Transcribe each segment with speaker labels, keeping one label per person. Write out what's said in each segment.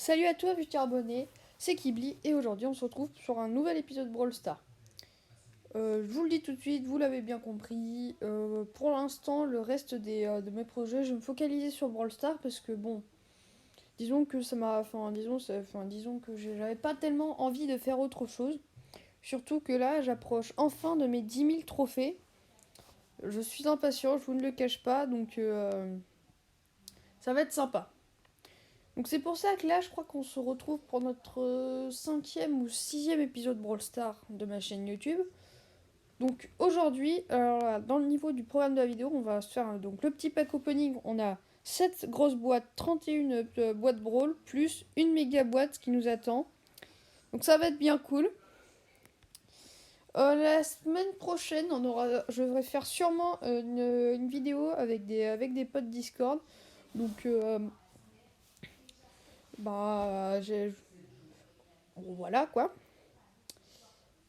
Speaker 1: Salut à toi futurs abonnés, c'est Kibli et aujourd'hui on se retrouve sur un nouvel épisode de Brawl Stars. Je vous le dis tout de suite, vous l'avez bien compris, pour l'instant le reste de mes projets je vais me focaliser sur Brawl Stars parce que bon, disons que ça m'a, disons que j'avais pas tellement envie de faire autre chose. Surtout que là j'approche enfin de mes 10 000 trophées. Je suis impatient, je vous ne le cache pas, donc ça va être sympa. Donc c'est pour ça que là, je crois qu'on se retrouve pour notre cinquième ou sixième épisode Brawl Stars de ma chaîne YouTube. Donc aujourd'hui, dans le niveau du programme de la vidéo, on va se faire donc le petit pack opening. On a 7 grosses boîtes, 31 boîtes Brawl, plus une méga boîte qui nous attend. Donc ça va être bien cool. La semaine prochaine, je vais faire sûrement une vidéo avec des potes Discord. Donc bon, voilà quoi.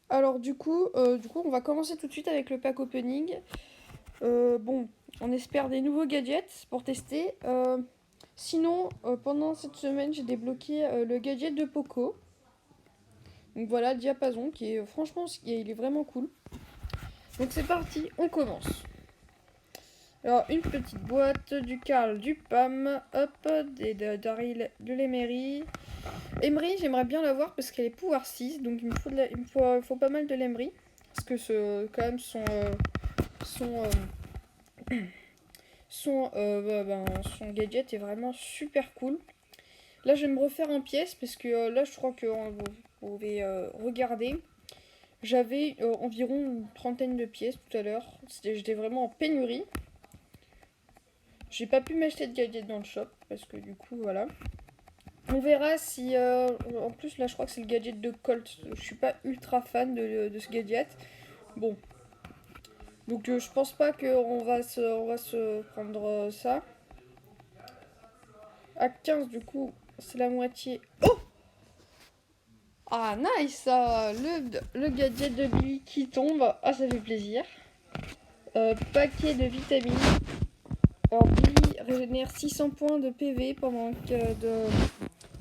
Speaker 1: Alors du coup, on va commencer tout de suite avec le pack opening. Bon, on espère des nouveaux gadgets pour tester. Sinon, pendant cette semaine, j'ai débloqué le gadget de Poco. Donc voilà, diapason, qui est franchement, il est vraiment cool. Donc c'est parti, on commence. Alors une petite boîte, du Karl, du Pam, hop, des Daryl, de l'Emery. Emery, j'aimerais bien l'avoir parce qu'elle est pouvoir 6, donc il me faut pas mal de l'Emery. Parce que quand même son gadget est vraiment super cool. Là, je vais me refaire en pièces parce que là, je crois que vous pouvez regarder. J'avais environ une trentaine de pièces tout à l'heure. J'étais vraiment en pénurie. J'ai pas pu m'acheter de gadget dans le shop parce que du coup, voilà. On verra si... en plus, là, je crois que c'est le gadget de Colt. Je suis pas ultra fan de ce gadget. Bon. Donc, je pense pas qu'on va se prendre ça. À 15, du coup, c'est la moitié. Oh! Ah, nice! Le gadget de Billy qui tombe. Ah, ça fait plaisir. Paquet de vitamines. Alors, Billy régénère 600 points de PV pendant que de...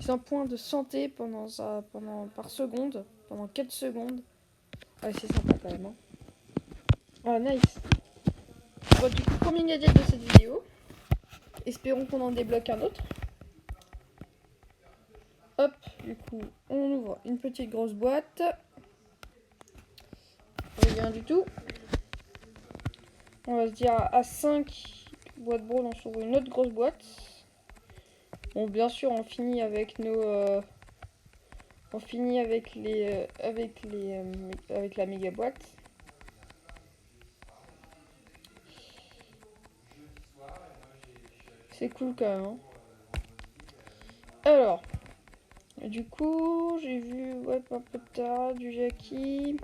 Speaker 1: 600 points de santé par seconde, pendant 4 secondes. Ah, c'est sympa quand même. Hein. Ah, nice. Bon, du coup, premier gadget de cette vidéo. Espérons qu'on en débloque un autre. Hop, du coup, on ouvre une petite grosse boîte. Rien du tout. On va se dire à 5 boîtes Brawl, on s'ouvre une autre grosse boîte. Bon, bien sûr, on finit avec on finit avec avec la méga boîte. C'est cool quand même. Hein. Alors, du coup, j'ai vu un peu tard du Jackie.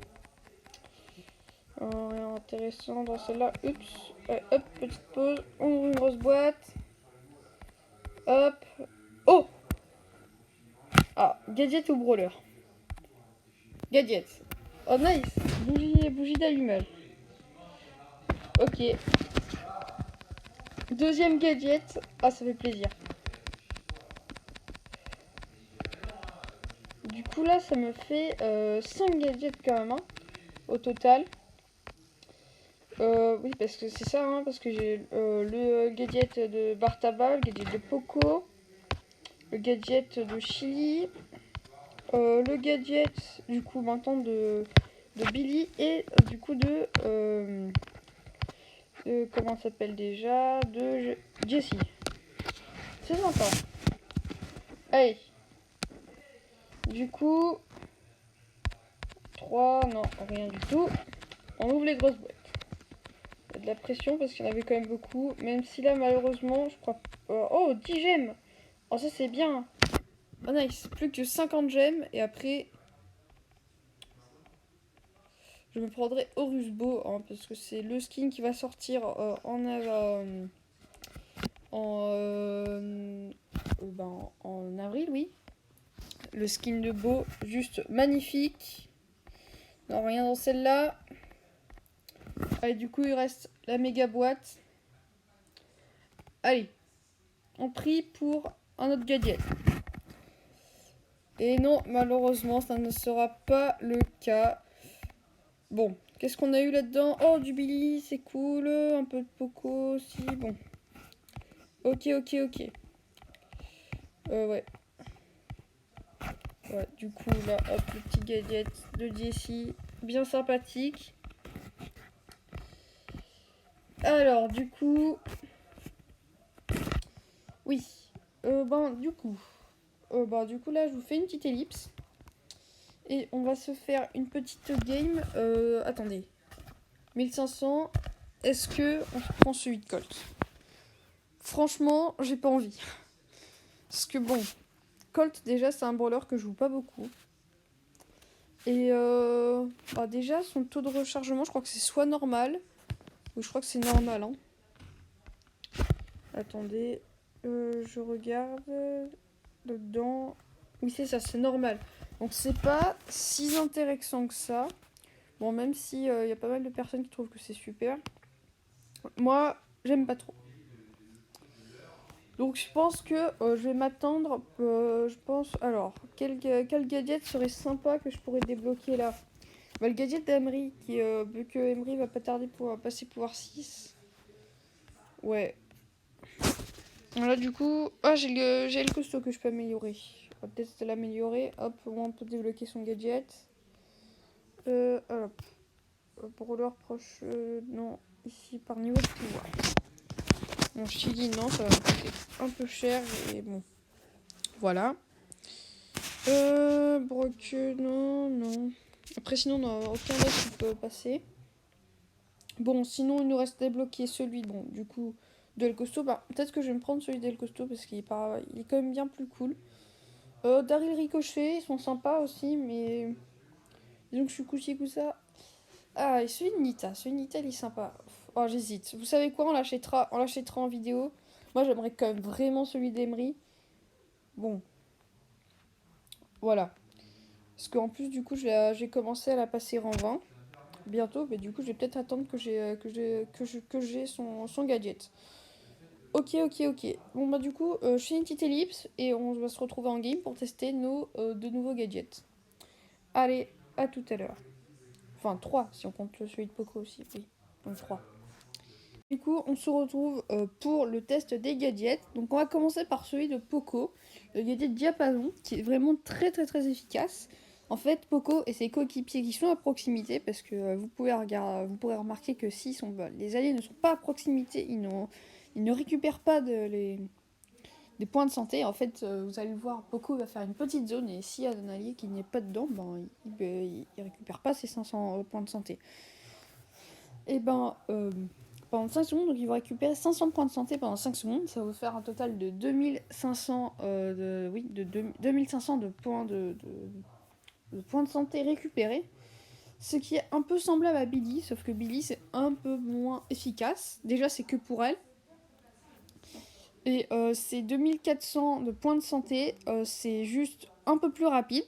Speaker 1: Rien intéressant dans celle-là. Oups. Ouais, hop, petite pause. On ouvre une grosse boîte. Hop. Oh! Ah, gadget ou brawler? Gadget. Oh, nice. Bougie d'allumage. Ok. Deuxième gadget. Ah, ça fait plaisir. Du coup, là, ça me fait 5 gadgets quand même, hein, au total. Oui, parce que c'est ça, hein, parce que j'ai le gadget de Bartaba, le gadget de Poco, le gadget de Chili, le gadget, du coup, maintenant de Billy et du coup comment ça s'appelle déjà, de Jessie. C'est sympa. Allez. Du coup, 3, non, rien du tout. On ouvre les grosses boîtes. Il y a de la pression parce qu'il y en avait quand même beaucoup. Même si là, malheureusement, je crois... oh, 10 gemmes. Oh, ça, c'est bien. Oh, nice. Plus que 50 gemmes. Et après, je me prendrai Horus Beau. Hein, parce que c'est le skin qui va sortir en avril, oui. Le skin de Beau, juste magnifique. Non, rien dans celle-là. Allez, du coup, il reste la méga boîte. Allez, on prie pour un autre gadget. Et non, malheureusement, ça ne sera pas le cas. Bon, qu'est-ce qu'on a eu là-dedans? Oh, du Billy, c'est cool. Un peu de Poco aussi, bon. Ok. Ouais. Ouais, du coup, là, hop, le petit gadget de Jessie. Bien sympathique. Alors, du coup... Oui. Du coup, là, je vous fais une petite ellipse. Et on va se faire une petite game. Attendez. 1500. Est-ce que on se prend celui de Colt? Franchement, j'ai pas envie. Parce que bon, Colt, déjà, c'est un brawler que je joue pas beaucoup. Et déjà, son taux de rechargement, je crois que c'est soit normal. Ou je crois que c'est normal. Hein. Attendez. Je regarde. Dedans. Oui, c'est ça, c'est normal. Donc, c'est pas si intéressant que ça. Bon, même si y a pas mal de personnes qui trouvent que c'est super. Moi, j'aime pas trop. Donc, je pense que je vais m'attendre. Je pense. Alors, quel gadget serait sympa que je pourrais débloquer là? Le gadget d'Emery, vu que Emery va pas tarder pour passer pouvoir 6. Ouais. Là, du coup. Ah, j'ai le costaud que je peux améliorer. On va peut-être l'améliorer. Hop, on peut débloquer son gadget. Hop. Brawler proche. Non, ici par niveau de pouvoir. Bon, Chili, non, ça va me coûter un peu cher. Et bon. Voilà. Brock, non. Après, sinon, on n'a aucun autre qui peut passer. Bon, sinon, il nous reste débloquer celui, bon, du coup, de El Costo. Bah, peut-être que je vais me prendre celui d'El Costo parce qu'il est quand même bien plus cool. Daryl Ricochet, ils sont sympas aussi, mais disons que je suis couchi-coussa. Ah, et celui de Nita. Celui de Nita, il est sympa. Oh, j'hésite. Vous savez quoi, on l'achètera en vidéo. Moi, j'aimerais quand même vraiment celui d'Emery. Bon. Voilà. Parce qu'en plus, du coup, j'ai commencé à la passer en 20 bientôt. Mais du coup, je vais peut-être attendre que j'ai son gadget. Ok. Bon, bah, du coup, je fais une petite ellipse et on va se retrouver en game pour tester nos deux nouveaux gadgets. Allez, à tout à l'heure. Enfin, 3 si on compte celui de Poco aussi. Oui, donc 3. Du coup, on se retrouve pour le test des gadgets. Donc, on va commencer par celui de Poco, le gadget diapason, qui est vraiment très efficace. En fait, Poco et ses coéquipiers qui sont à proximité, parce que vous pourrez remarquer que si les alliés ne sont pas à proximité, ils ne récupèrent pas des points de santé. En fait, vous allez le voir, Poco va faire une petite zone, et s'il y a un allié qui n'est pas dedans, il récupère pas ses 500 points de santé. Et pendant 5 secondes, donc ils vont récupérer 500 points de santé pendant 5 secondes. Ça va vous faire un total de 2500, 2500 de points de points de santé récupérés. Ce qui est un peu semblable à Billy, sauf que Billy c'est un peu moins efficace. Déjà, c'est que pour elle. Et c'est 2400 de points de santé, c'est juste un peu plus rapide.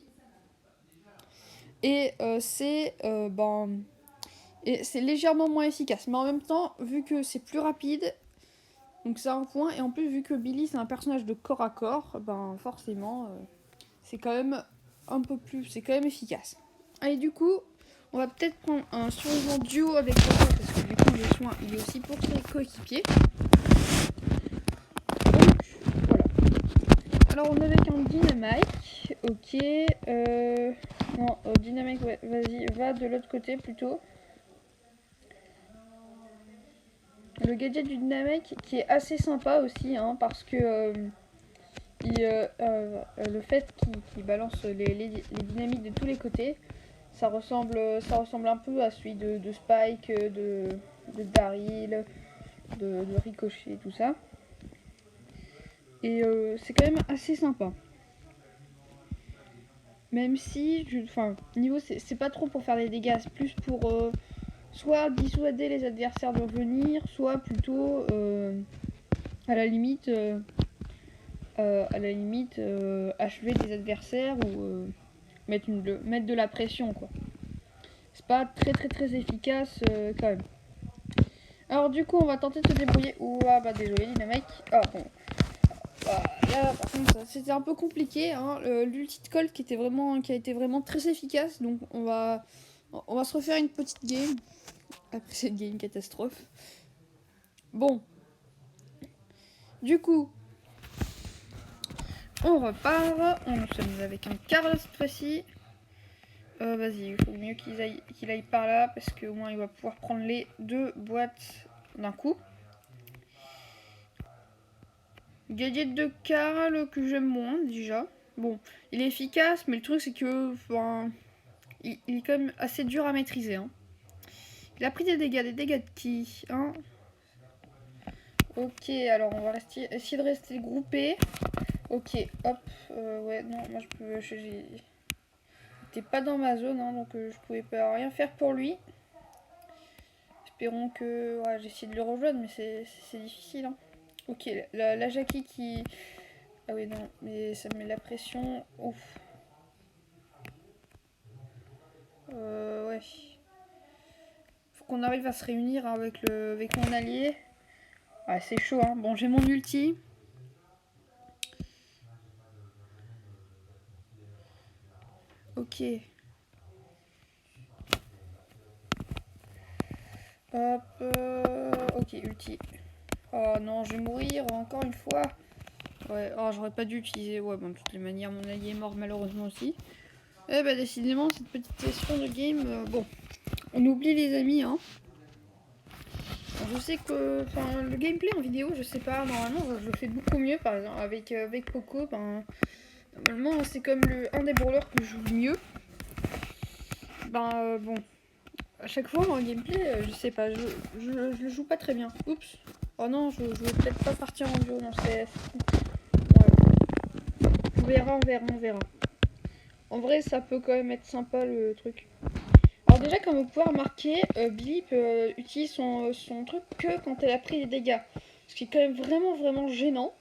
Speaker 1: Et c'est légèrement moins efficace. Mais en même temps, vu que c'est plus rapide, donc c'est un point. Et en plus, vu que Billy c'est un personnage de corps à corps, forcément, c'est quand même c'est quand même efficace. Allez, du coup, on va peut-être prendre un survivant duo avec Poco, parce que du coup, le soin, il est aussi pour ses coéquipiers. Donc, voilà. Alors, on est avec un Dynamite. Ok. Non, Dynamite, ouais, vas-y, va de l'autre côté plutôt. Le gadget du Dynamite qui est assez sympa aussi, hein, parce que le fait qu'il balance les dynamites de tous les côtés, ça ressemble un peu à celui de Spike, de Daryl, de Ricochet, tout ça. Et c'est quand même assez sympa. Même si, niveau c'est pas trop pour faire des dégâts, c'est plus pour soit dissuader les adversaires de revenir, soit plutôt à la limite achever des adversaires ou mettre de la pression, quoi. C'est pas très efficace quand même. Alors du coup, on va tenter de se débrouiller. Ouah, désolé Dynamite. Ah bon. Bah, là, par contre, c'était un peu compliqué. Hein. L'ulti de Colt qui a été vraiment très efficace. Donc, on va se refaire une petite game. Après cette game catastrophe. Bon, du coup, on repart. On sommes avec un Karl cette fois-ci. Vas-y, il faut mieux qu'il aille par là. Parce qu'au moins, il va pouvoir prendre les 2 boîtes d'un coup. Gadget de Karl que j'aime moins déjà. Bon, il est efficace, mais le truc c'est que il est quand même assez dur à maîtriser. Hein. Il a pris des dégâts de qui hein. Ok, alors on va essayer de rester groupé. Ok, hop, ouais, non, moi j'étais pas dans ma zone, hein, donc je pouvais pas rien faire pour lui. Espérons que, ouais, j'essaie de le rejoindre, mais c'est difficile. Hein. Ok, la Jackie qui... Ah oui, non, mais ça met la pression. Ouf. Ouais. Faut qu'on arrive à se réunir avec mon allié. Ah, c'est chaud, hein. Bon, j'ai mon ulti. Ok. Hop. Ok, ulti. Oh non, je vais mourir encore une fois. Ouais, oh, j'aurais pas dû utiliser. Ouais, bon, de toutes les manières, mon allié est mort malheureusement aussi. Eh bah, décidément, cette petite session de game, bon, on oublie les amis, hein. Je sais que le gameplay en vidéo, je sais pas, normalement je le fais beaucoup mieux par exemple avec Poco, normalement c'est comme un des brawlers que je joue le mieux. Bon, à chaque fois en gameplay, je sais pas, je le joue pas très bien. Oups. Oh non, je vais peut-être pas partir en duo, non c'est... Ouais. On verra. En vrai ça peut quand même être sympa le truc. Alors déjà comme vous pouvez remarquer, Billy utilise son truc que quand elle a pris des dégâts. Ce qui est quand même vraiment gênant.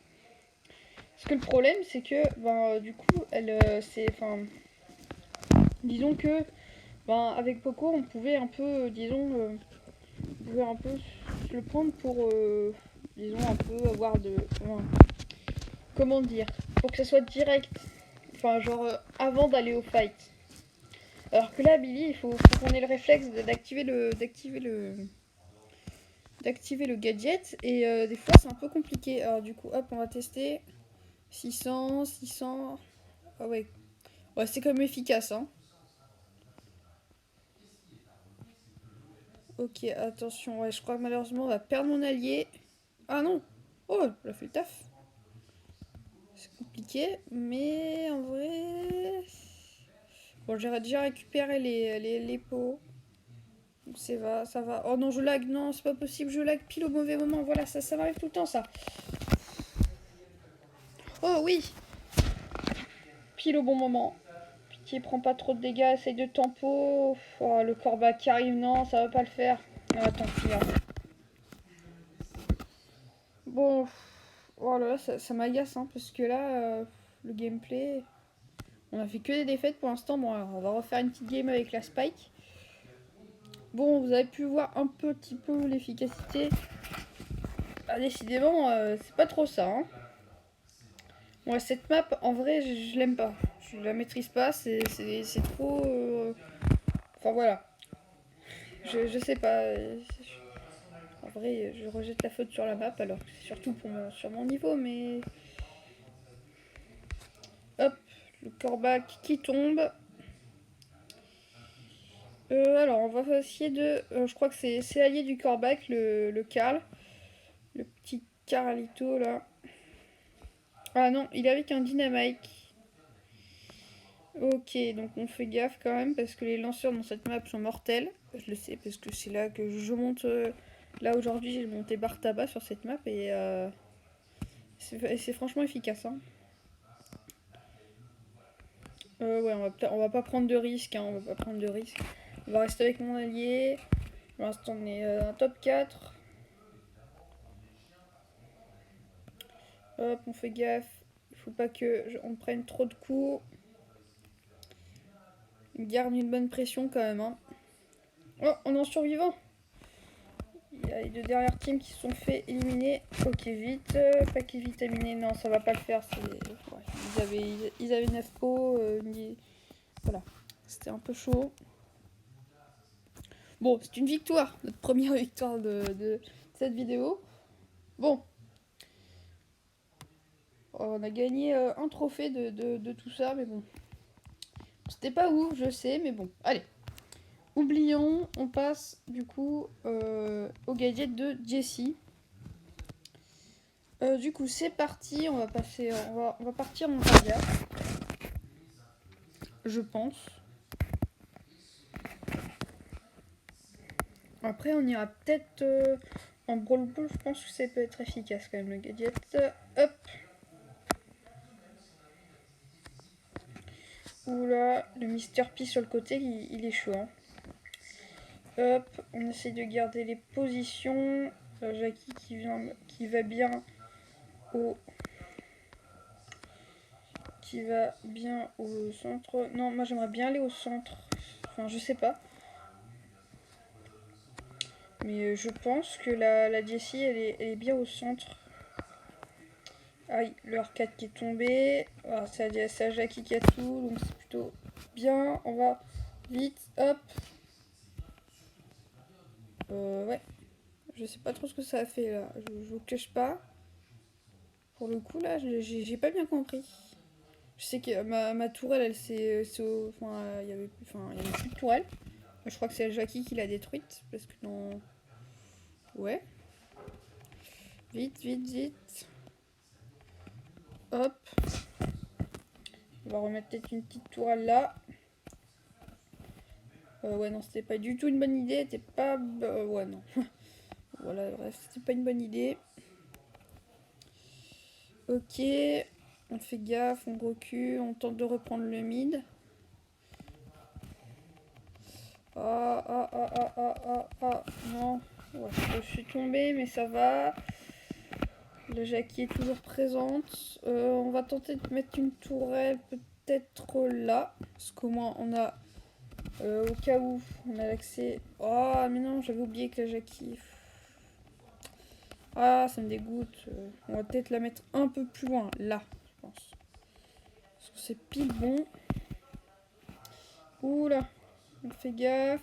Speaker 1: Parce que le problème c'est que du coup disons que avec Poco on pouvait un peu on pouvait un peu se le prendre pour disons un peu avoir de comment dire pour que ça soit direct. Enfin genre avant d'aller au fight. Alors que là Billy faut qu'on ait le réflexe d'activer le gadget et des fois c'est un peu compliqué. Alors du coup hop on va tester 600. Ah ouais. Ouais c'est quand même efficace hein. Ok attention ouais je crois que malheureusement on va perdre mon allié. Ah non. Oh elle a fait le taf. C'est compliqué mais en vrai... Bon j'ai déjà récupéré les pots. Ça va. Oh non je lag, non c'est pas possible, je lag pile au mauvais moment. Voilà ça m'arrive tout le temps ça. Oh oui. Pile au bon moment. Pitié, prends pas trop de dégâts, essaye de tempo. Oh, le corbac qui arrive, non, ça va pas le faire. Ah, tant pis. Hein. Bon, oh là là, ça m'agace, hein, parce que là, le gameplay, on a fait que des défaites pour l'instant. Bon, alors, on va refaire une petite game avec la Spike. Bon, vous avez pu voir un petit peu l'efficacité. Ah, décidément, c'est pas trop ça. Hein. Bon, cette map, en vrai, je l'aime pas. Je la maîtrise pas, c'est trop... Enfin, voilà. Je sais pas. En vrai, je rejette la faute sur la map, alors que c'est surtout sur mon niveau, mais... Hop, le corbac qui tombe. Alors, on va essayer de... je crois que c'est l'allié du corbac, le Karl. Le petit Carlito, là. Ah non, il est avec un dynamite. Ok, donc on fait gaffe quand même, parce que les lanceurs dans cette map sont mortels. Je le sais, parce que c'est là que je monte... là, aujourd'hui, j'ai monté barre tabac sur cette map, et... c'est franchement efficace, hein. Ouais, on va pas prendre de risques, hein, on va pas prendre de risques. On va rester avec mon allié. Pour l'instant, on est un top 4. Hop, on fait gaffe. Il faut pas on prenne trop de coups. On garde une bonne pression quand même. Hein. Oh, on est en survivant. il y a les deux dernières teams qui se sont fait éliminer. Ok, vite. Paquet vitaminé. Non, ça va pas le faire. Ouais, ils avaient 9 pots. Voilà. C'était un peu chaud. Bon, c'est une victoire. Notre première victoire de cette vidéo. Bon. On a gagné un trophée de tout ça, mais bon. C'était pas ouf, je sais, mais bon. Allez. Oublions, on passe du coup au gadget de Jessie. Du coup, c'est parti. On va partir en Radia. Je pense. Après, on ira peut-être en Brawl Ball. Je pense que ça peut être efficace quand même le gadget. Hop. Oula, le Mister P sur le côté, il est chaud. Hein. Hop, on essaye de garder les positions. Jackie qui va bien au centre. Non, moi j'aimerais bien aller au centre. Enfin, je sais pas. Mais je pense que la Jessie, elle est bien au centre. Aïe, le R4 qui est tombé. Ah, c'est Jackie qui a tout, donc c'est plutôt bien. On va vite, hop. Ouais. Je sais pas trop ce que ça a fait là. Je vous cache pas. Pour le coup là, j'ai pas bien compris. Je sais que ma tourelle, elle s'est. Enfin, il y avait plus de tourelle. Je crois que c'est Jackie qui l'a détruite. Parce que non. Ouais. Vite, vite, vite. Hop. On va remettre peut-être une petite tourelle là. Ouais, non, c'était pas du tout une bonne idée. C'était pas. Ouais, non. Voilà, bref, c'était pas une bonne idée. Ok. On fait gaffe, on recule, on tente de reprendre le mid. Ah, ah, ah, ah, ah, ah, ah, non. Ouais, je suis tombée, mais ça va. La Jackie est toujours présente. On va tenter de mettre une tourelle peut-être là. Parce qu'au moins on a, au cas où, on a l'accès. Oh, mais non, j'avais oublié que la Jackie. Ah, ça me dégoûte. On va peut-être la mettre un peu plus loin, là, je pense. Parce que c'est pile bon. Oula, on fait gaffe.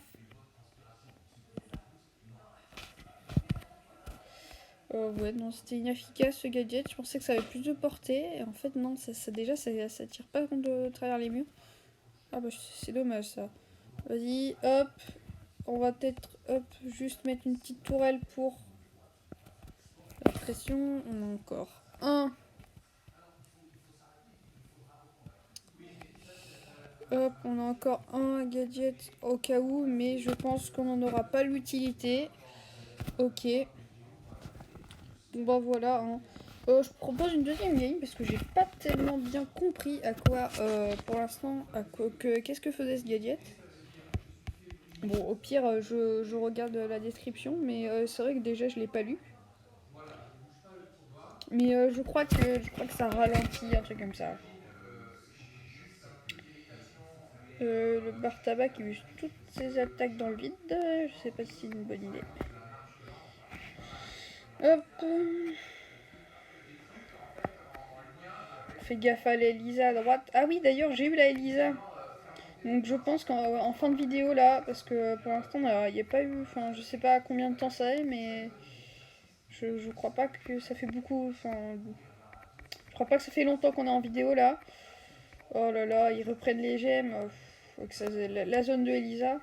Speaker 1: Ouais, non, c'était inefficace ce gadget. Je pensais que ça avait plus de portée. Et en fait, non, ça tire pas de travers les murs. Ah bah, c'est dommage ça. Vas-y, hop. On va peut-être, hop, juste mettre une petite tourelle pour la pression. On a encore un. Hop, on a encore un gadget au cas où, mais je pense qu'on n'en aura pas l'utilité. Ok. Bon bah voilà. Hein. Je propose une deuxième game parce que j'ai pas tellement bien compris à quoi, pour l'instant, qu'est-ce que faisait ce gadget. Bon, au pire, je regarde la description, mais c'est vrai que déjà je l'ai pas lu. Mais je crois que ça ralentit, un truc comme ça. Le bar tabac qui use toutes ses attaques dans le vide. Je sais pas si c'est une bonne idée. Hop. Fais gaffe à l'Elisa à droite. Ah oui, d'ailleurs, j'ai eu la Elisa. Donc je pense qu'en fin de vidéo là, parce que pour l'instant il n'y a pas eu, enfin je sais pas combien de temps ça est, mais je crois pas que ça fait beaucoup, enfin je crois pas que ça fait longtemps qu'on est en vidéo là. Oh là là, ils reprennent les gemmes, la zone de Elisa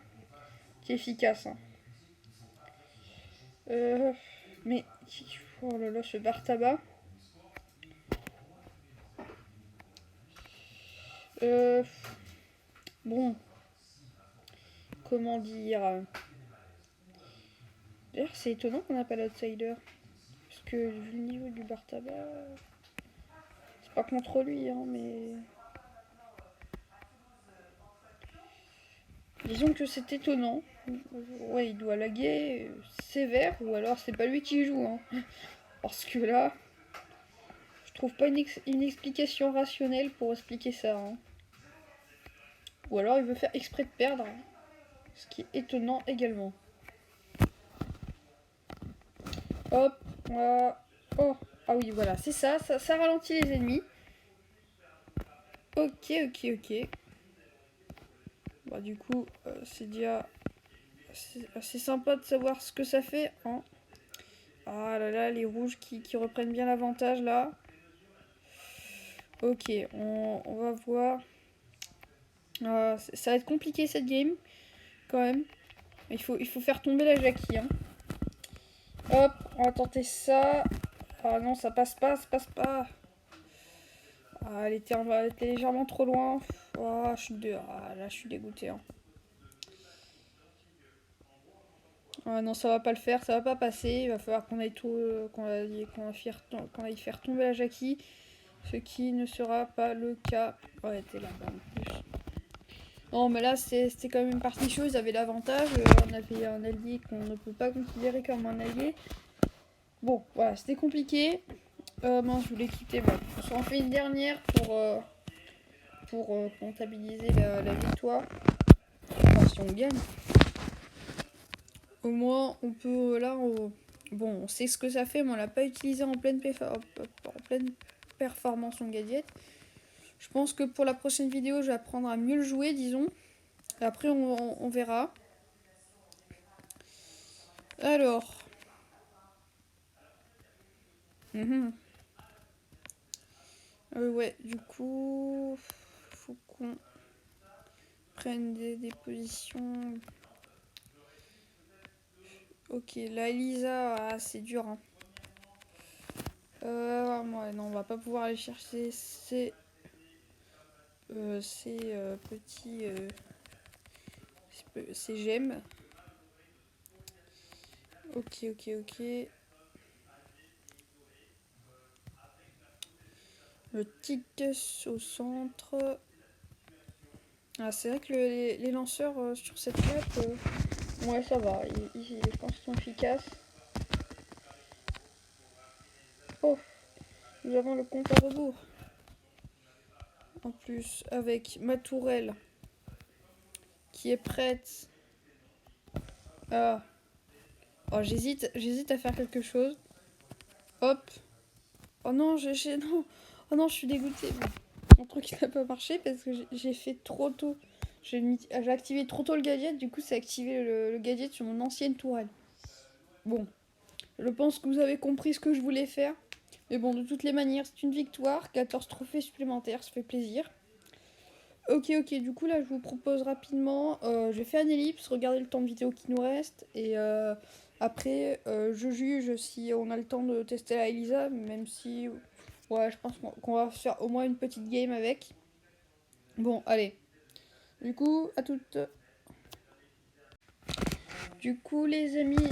Speaker 1: qui est efficace. Hein. Euh, mais oh là là, ce bar tabac. Bon, comment dire. D'ailleurs, c'est étonnant qu'on n'a pas l'outsider. Parce que vu le niveau du bar tabac. C'est pas contre lui, hein, mais. Disons que c'est étonnant. Ouais, il doit laguer sévère, ou alors c'est pas lui qui joue. Hein. Parce que là, je trouve pas une explication rationnelle pour expliquer ça. Hein. Ou alors il veut faire exprès de perdre. Ce qui est étonnant également. Hop, voilà. Oh, ah oui, voilà, c'est ça, ça ralentit les ennemis. Ok, ok, ok. Bah, du coup, c'est déjà assez sympa de savoir ce que ça fait. Hein. Ah là là, les rouges qui reprennent bien l'avantage là. Ok, on va voir. Ça va être compliqué cette game, quand même. Il faut faire tomber la Jackie. Hein. Hop, on va tenter ça. Ah non, ça passe pas, ça passe pas. Ah, elle était légèrement trop loin. Oh, là, je suis dégoûté. Hein. Ah non, ça va pas le faire, ça va pas passer. Il va falloir qu'on aille qu'on aille faire tomber la Jackie. Ce qui ne sera pas le cas. Oh, elle était là-bas en plus. Non, mais là, c'était quand même une partie chaude. Ils avaient l'avantage. On avait un allié qu'on ne peut pas considérer comme un allié. Bon, voilà, c'était compliqué. Mince, je voulais quitter. Bon, on s'en fait une dernière pour comptabiliser la victoire. Enfin, si on gagne. Au moins, on peut. Bon, on sait ce que ça fait, mais on l'a pas utilisé en pleine performance en gadget. Je pense que pour la prochaine vidéo, je vais apprendre à mieux le jouer, disons. Et après, on verra. Alors. Ouais, du coup. Faut qu'on prenne des positions. Ok, la Elisa, c'est dur. Hein. Ouais, non, on va pas pouvoir aller chercher ces petits. Ces gemmes. Ok, ok, ok. Le tic au centre. Ah, c'est vrai que les lanceurs sur cette map, ouais, ça va. Je pense qu'ils sont efficaces. Oh, nous avons le compte à rebours. En plus, avec ma tourelle qui est prête. Ah. Oh, j'hésite à faire quelque chose. Hop. Oh non, non. Oh non, je suis dégoûtée. Mon truc n'a pas marché parce que j'ai fait trop tôt. J'ai activé trop tôt le gadget, du coup, ça a activé le gadget sur mon ancienne tourelle. Bon, je pense que vous avez compris ce que je voulais faire. Mais bon, de toutes les manières, c'est une victoire. 14 trophées supplémentaires, ça fait plaisir. Ok, ok, du coup là je vous propose rapidement, je vais faire une ellipse, regarder le temps de vidéo qui nous reste et après je juge si on a le temps de tester la Elisa, même si ouais je pense qu'on va faire au moins une petite game avec. Bon allez, du coup à toutes. Du coup les amis,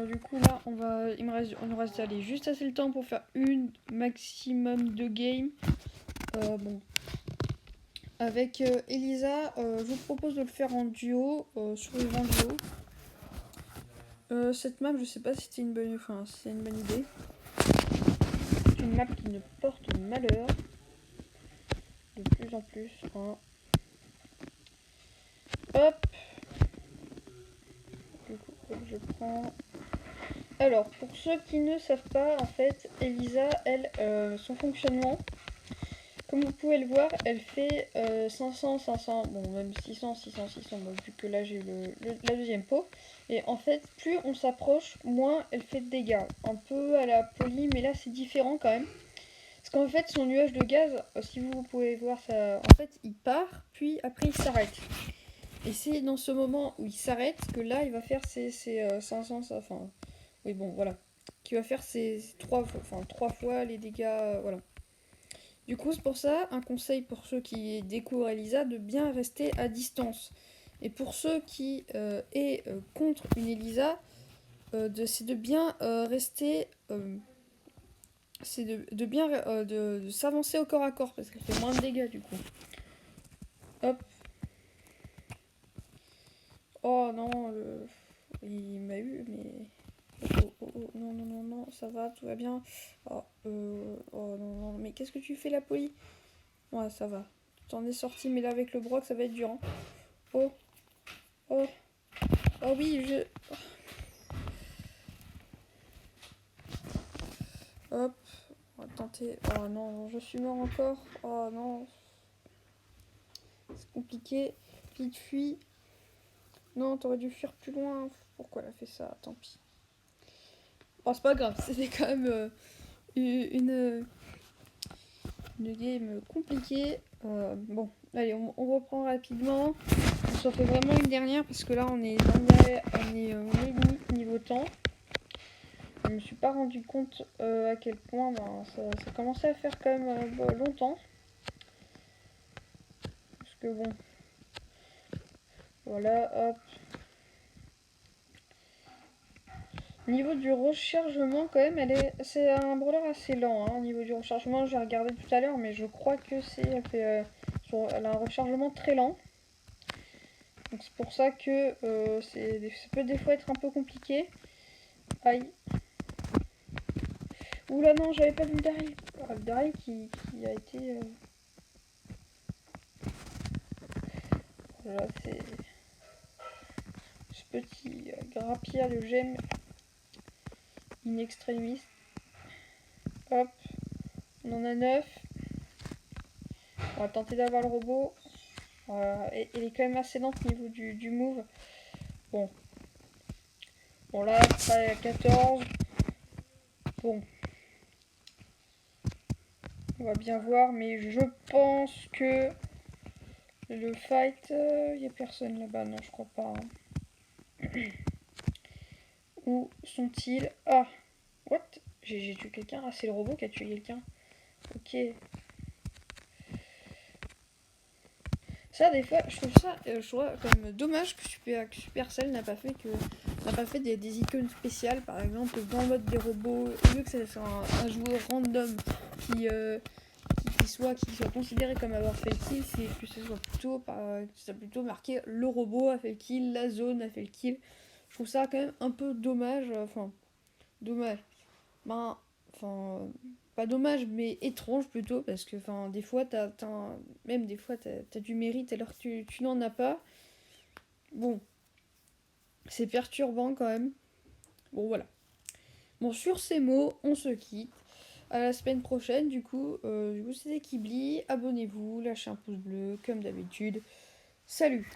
Speaker 1: du coup là on nous reste aller juste assez le temps pour faire une maximum de game. Bon. Avec Elisa, je vous propose de le faire en duo, sur le vent duo. Cette map, je sais pas si c'est une bonne idée. C'est une map qui ne porte malheur. De plus en plus. Hein. Hop. Du coup, je prends. Alors, pour ceux qui ne savent pas, en fait, Elisa, elle, son fonctionnement, comme vous pouvez le voir, elle fait 500, 500, bon même 600, 600, 600, bon, vu que là j'ai la deuxième peau. Et en fait, plus on s'approche, moins elle fait de dégâts. Un peu à la poly, mais là c'est différent quand même. Parce qu'en fait, son nuage de gaz, si vous pouvez voir ça, en fait, il part, puis après il s'arrête. Et c'est dans ce moment où il s'arrête que là, il va faire ses 500, enfin, oui bon, voilà. Qui va faire ses 3 fois les dégâts, voilà. Du coup, c'est pour ça, un conseil pour ceux qui découvrent Elisa, de bien rester à distance. Et pour ceux qui est contre une Elisa, c'est de bien rester... c'est de bien de s'avancer au corps à corps, parce qu'elle fait moins de dégâts du coup. Hop. Oh non, il m'a eu, mais... non, non, non, non, ça va, tout va bien. Oh, oh non, non, mais qu'est-ce que tu fais la poli? Ouais, ça va. T'en es sorti, mais là avec le broc, ça va être dur. Hein. Oh, oh, oh oui, Hop, on va tenter. Oh non, je suis mort encore. Oh non. C'est compliqué. Vite, fuis. Non, t'aurais dû fuir plus loin. Pourquoi elle a fait ça? Tant pis. Oh, c'est pas grave, c'était quand même une game compliquée. Bon, allez, on reprend rapidement. On s'en fait vraiment une dernière parce que là, on est limite niveau temps. Je me suis pas rendu compte à quel point ça commençait à faire quand même longtemps. Parce que bon, voilà, hop. Niveau du rechargement, quand même, c'est un brawler assez lent. Au niveau du rechargement, j'ai regardé tout à l'heure, mais je crois que elle a un rechargement très lent. Donc c'est pour ça que ça peut des fois être un peu compliqué. Aïe. Oula non, j'avais pas vu le Daryl. Le Daryl qui a été... Voilà, c'est... Ce petit grappillard de gemmes in extremis. Hop, on en a 9. On va tenter d'avoir le robot. Elle est quand même assez lente au niveau du move. Bon. Bon là, après à 14. Bon. On va bien voir, mais je pense que le fight... Il n'y a personne là-bas, non je crois pas. Où sont-ils? Ah! What? J'ai tué quelqu'un? Ah c'est le robot qui a tué quelqu'un. Ok. Ça, des fois, je trouve ça quand même dommage que Supercell n'a pas fait des icônes spéciales, par exemple, dans le mode des robots, au lieu que ça soit un joueur random qui soit considéré comme avoir fait le kill, c'est que ce soit plutôt marqué le robot a fait le kill, la zone a fait le kill. Je trouve ça quand même un peu dommage, dommage. Ben, pas dommage, mais étrange plutôt, parce que des fois, même des fois, t'as du mérite alors que tu n'en as pas. Bon, c'est perturbant quand même. Bon, voilà. Bon, sur ces mots, on se quitte. À la semaine prochaine, du coup c'était Kibli. Abonnez-vous, lâchez un pouce bleu, comme d'habitude. Salut!